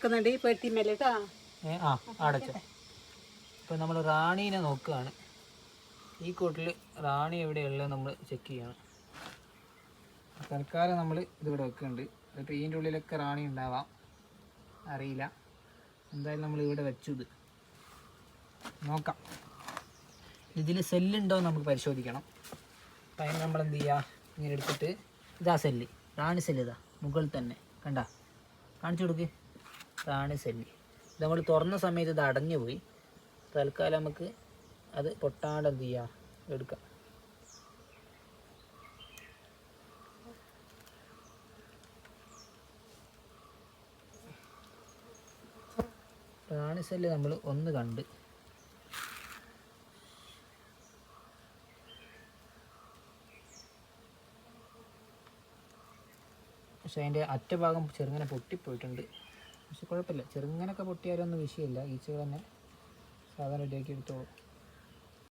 വെക്കുന്നുണ്ട് ഈ പെട്ടി മേലെ കേട്ടോ. ആ അടച്ച. ഇപ്പം നമ്മൾ റാണീനെ നോക്കുകയാണ്. ഈ കൂട്ടിൽ റാണി എവിടെയുള്ളത് നമ്മൾ ചെക്ക് ചെയ്യണം. തൽക്കാലം നമ്മൾ ഇതിവിടെ വെക്കുന്നുണ്ട്. അതിപ്പോൾ ഇതിൻ്റെ ഉള്ളിലൊക്കെ റാണി ഉണ്ടാവാം, അറിയില്ല. എന്തായാലും നമ്മൾ ഇവിടെ വെച്ചു. ഇത് നോക്കാം, ഇതിൽ സെല്ലുണ്ടോ എന്ന് നമുക്ക് പരിശോധിക്കണം. അപ്പം അതിന് നമ്മൾ എന്ത് ചെയ്യുക, ഇങ്ങനെ എടുത്തിട്ട് ഇതാ സെല്ല്, റാണി സെല്ല് ഇതാ മുകളിൽ തന്നെ കണ്ട, കാണിച്ചു കൊടുക്ക്. റാണി സെല്ല് ഇത് നമ്മൾ തുറന്ന സമയത്ത് ഇത് അടഞ്ഞു പോയി. തൽക്കാലം നമുക്ക് അത് പൊട്ടാണ്ട് എന്ത് ചെയ്യാം, എടുക്കാം. റാണി സെല്ല് നമ്മൾ ഒന്ന് കണ്ട്. പക്ഷെ അതിൻ്റെ അറ്റഭാഗം ചെറുങ്ങനെ പൊട്ടിപ്പോയിട്ടുണ്ട്. പക്ഷെ കുഴപ്പമില്ല, ചെറുങ്ങനൊക്കെ പൊട്ടിയാലൊന്നും വിഷയമില്ല. ഈച്ചകൾ തന്നെ സാധാരണ റെഡിയാക്കി എടുത്തോളൂ.